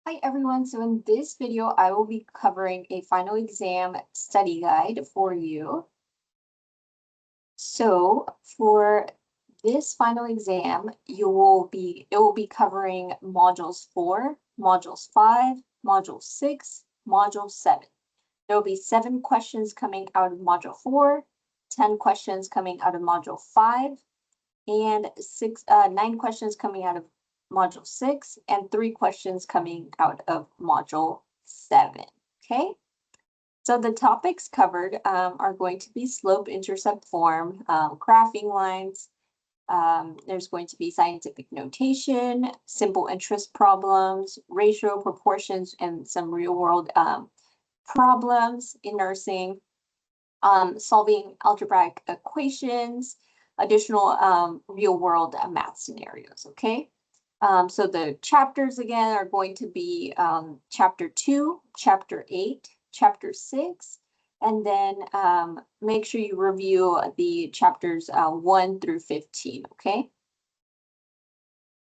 Hi everyone, so in this video I will be covering a final exam study guide for you. So for this final exam, it will be covering modules 4, modules 5, module 6, module 7. There will be 7 questions coming out of module 4, 10 questions coming out of module 5, and 9 questions coming out of module 6 and 3 questions coming out of module 7. Okay, so the topics covered are going to be slope-intercept form, graphing lines. There's going to be scientific notation, simple interest problems, ratio, proportions, and some real-world problems in nursing, solving algebraic equations, additional real-world math scenarios. Okay. So the chapters again are going to be chapter 2, chapter 8, chapter 6, and then make sure you review the chapters 1 through 15, okay?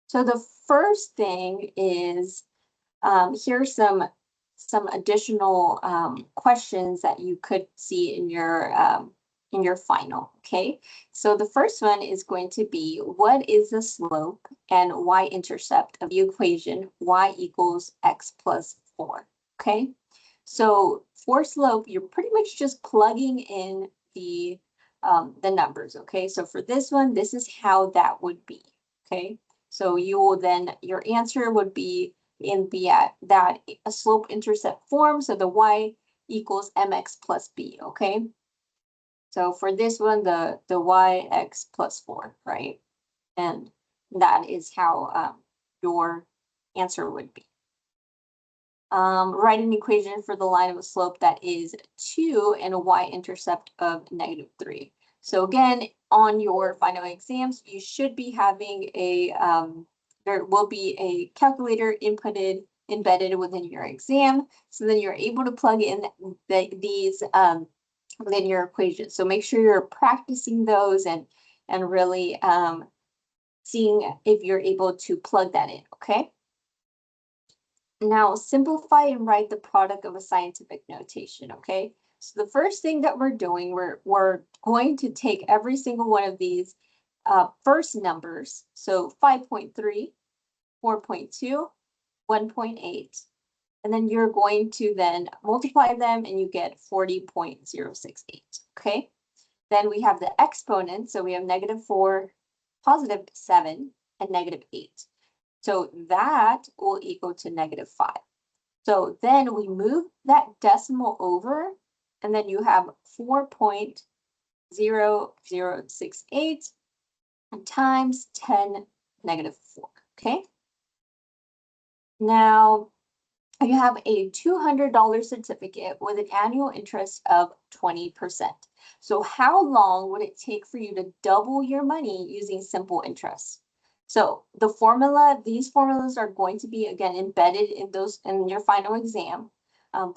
So the first thing is here's some additional questions that you could see in your final, okay? So the first one is going to be, what is the slope and y-intercept of the equation y equals x plus 4, okay? So for slope, you're pretty much just plugging in the numbers, okay? So for this one, this is how that would be, okay? So you will then, your answer would be in that a slope-intercept form, so the y equals mx plus b, okay? So for this one, the yx plus 4, right? And that is how your answer would be. Write an equation for the line of a slope that is 2 and a y-intercept of -3. So again, on your final exams, you should be having a, there will be a calculator embedded within your exam. So then you're able to plug in these linear equations. So make sure you're practicing those and really seeing if you're able to plug that in, okay? Now simplify and write the product of a scientific notation, okay? So the first thing that we're doing, we're going to take every single one of these first numbers. So 5.3, 4.2, 1.8. And then you're going to then multiply them and you get 40.068, okay? Then we have the exponents. So we have -4, +7, and -8. So that will equal to -5. So then we move that decimal over and then you have 4.0068 times 10 -4, okay? Now, you have a $200 certificate with an annual interest of 20%. So how long would it take for you to double your money using simple interest? So the formula, these formulas are going to be again embedded in your final exam.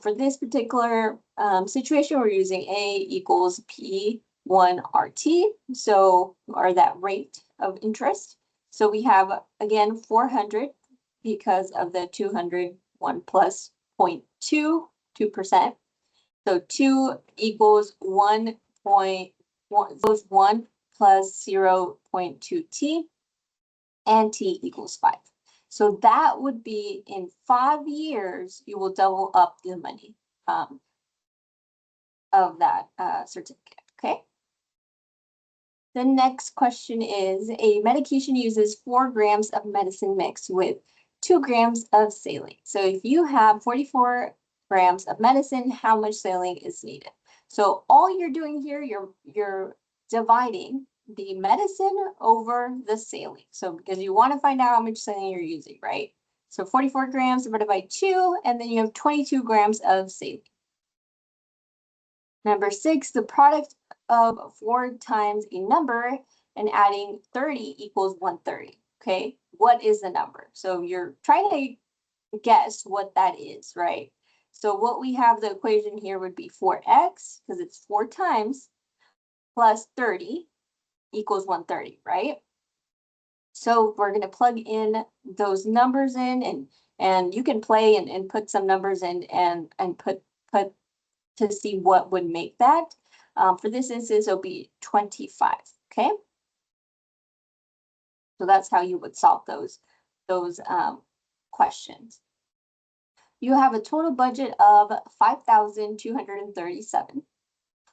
For this particular situation, we're using A equals P1 RT, so or that rate of interest. So we have again 400 because of the 200. 1 plus 0.2, 2%. So 2 equals 1 plus 0.2t, and t equals 5. So that would be in 5 years, you will double up the money of that certificate, okay? The next question is, a medication uses 4 grams of medicine mixed with 2 grams of saline. So if you have 44 grams of medicine, how much saline is needed? So all you're doing here, you're dividing the medicine over the saline. So because you want to find out how much saline you're using, right? So 44 grams divided by 2, and then you have 22 grams of saline. Number 6, the product of 4 times a number and adding 30 equals 130. Okay, what is the number? So you're trying to guess what that is, right? So what we have, the equation here would be 4x, because it's 4 times, plus 30 equals 130, right? So we're going to plug in those numbers in, and And you can play and put some numbers in and put to see what would make that. For this instance, it'll be 25, okay? So that's how you would solve those questions. You have a total budget of 5,237.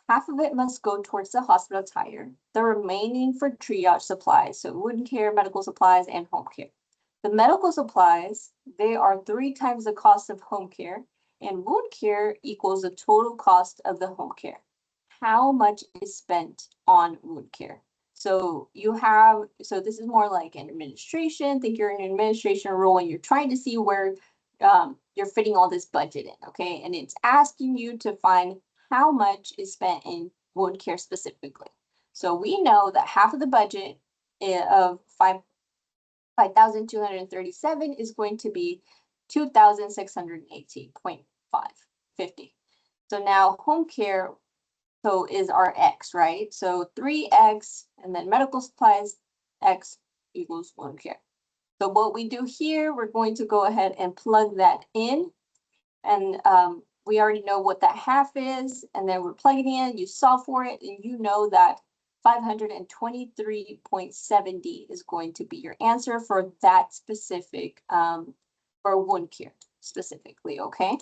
Half of it must go towards the hospital attire, the remaining for triage supplies, so wound care, medical supplies, and home care. The medical supplies, they are 3 times the cost of home care, and wound care equals the total cost of the home care. How much is spent on wound care? So so this is more like an administration. Think you're in an administration role and you're trying to see where you're fitting all this budget in, okay? And it's asking you to find how much is spent in wound care specifically. So we know that half of the budget of 5,237 is going to be 2,618.50. So now home care, so is our X, right? So 3X and then medical supplies, X equals wound care. So what we do here, we're going to go ahead and plug that in. And we already know what that half is. And then we're plugging in, you solve for it, and you know that 523.70 is going to be your answer for that specific, for wound care specifically, okay?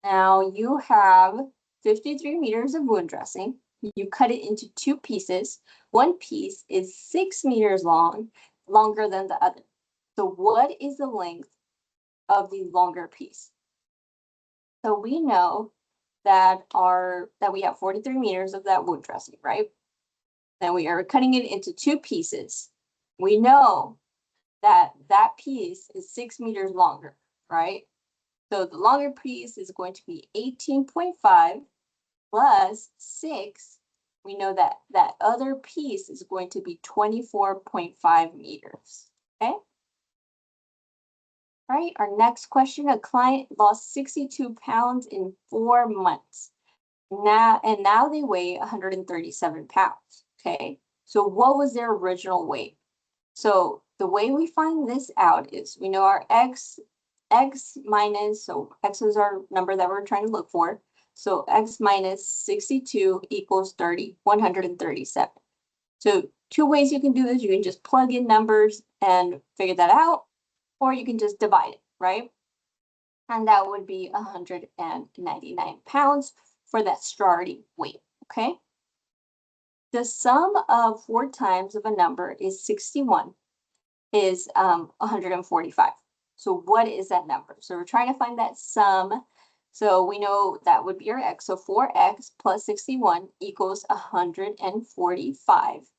Now you have 53 meters of wound dressing. You cut it into 2 pieces. One piece is 6 meters long, longer than the other. So what is the length of the longer piece? So we know that we have 43 meters of that wound dressing, right? Then we are cutting it into 2 pieces. We know that that piece is 6 meters longer, right? So the longer piece is going to be 18.5 plus 6. We know that that other piece is going to be 24.5 meters, okay? All right, our next question, a client lost 62 pounds in 4 months. Now they weigh 137 pounds, okay? So what was their original weight? So the way we find this out is we know our X minus, so X is our number that we're trying to look for. So X minus 62 equals 137. So 2 ways you can do this. You can just plug in numbers and figure that out, or you can just divide it, right? And that would be 199 pounds for that starting weight, okay? The sum of 4 times of a number is 61, is 145. So what is that number? So we're trying to find that sum. So we know that would be our X. So 4X plus 61 equals 145.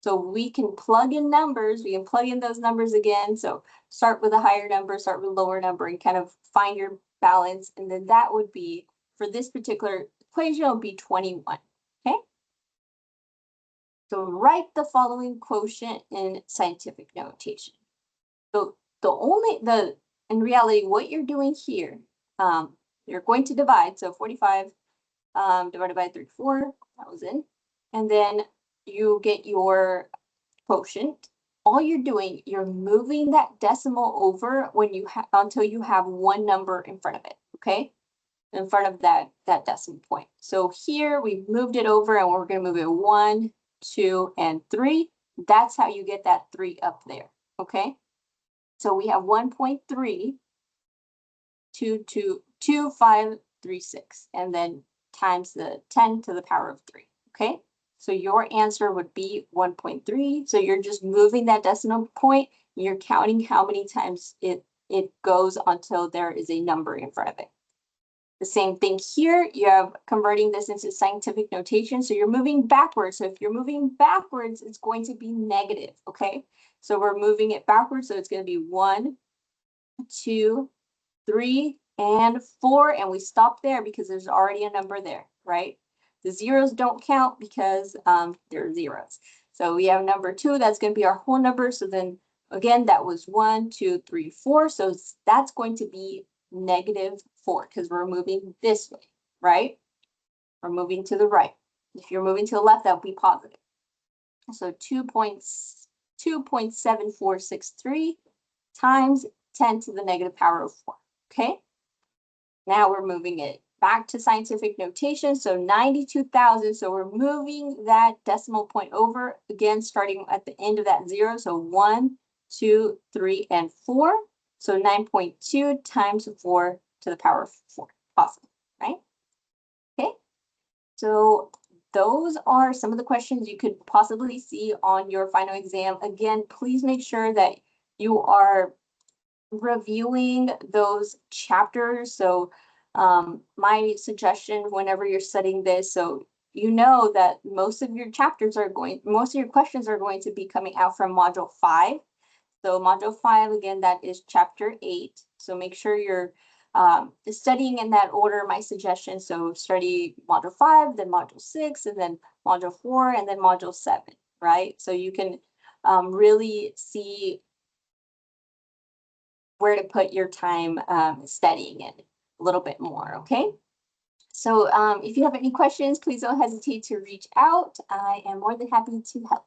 So we can plug in numbers. We can plug in those numbers again. So start with a higher number, start with a lower number, and kind of find your balance. And then that would be, for this particular equation, it would be 21, okay? So write the following quotient in scientific notation. So in reality, what you're doing here, you're going to divide. So 45 divided by 34,000, and then you get your quotient. All you're doing, you're moving that decimal over until you have one number in front of it, okay? In front of that decimal point. So here we've moved it over, and we're going to move it 1, 2, and 3. That's how you get that 3 up there, okay? So we have 1.32536, and then times the 10 to the power of 3, okay? So your answer would be 1.3. So you're just moving that decimal point, and you're counting how many times it goes until there is a number in front of it. The same thing here, you have converting this into scientific notation. So you're moving backwards. So if you're moving backwards, it's going to be negative, okay? So we're moving it backwards. So it's going to be 1, 2, 3, and 4. And we stop there because there's already a number there, right? The zeros don't count because they're zeros. So we have number 2, that's going to be our whole number. So then again, that was 1, 2, 3, 4. So that's going to be -4 because we're moving this way, right? We're moving to the right. If you're moving to the left, that would be positive. So 2.7463 times 10 to the negative power of 4, okay? Now we're moving it back to scientific notation, so 92,000, so we're moving that decimal point over, again, starting at the end of that 0, so 1, 2, 3, and 4, so 9.2 times 4 to the power of 4, awesome, right? Okay, so those are some of the questions you could possibly see on your final exam. Again, please make sure that you are reviewing those chapters. So my suggestion whenever you're studying this, so you know that most of your questions are going to be coming out from module 5. So module 5, again, that is chapter 8. So make sure you're studying in that order, my suggestion. So study module 5, then module 6, and then module 4, and then module 7, right? So you can really see where to put your time studying it a little bit more, okay? So if you have any questions, please don't hesitate to reach out. I am more than happy to help.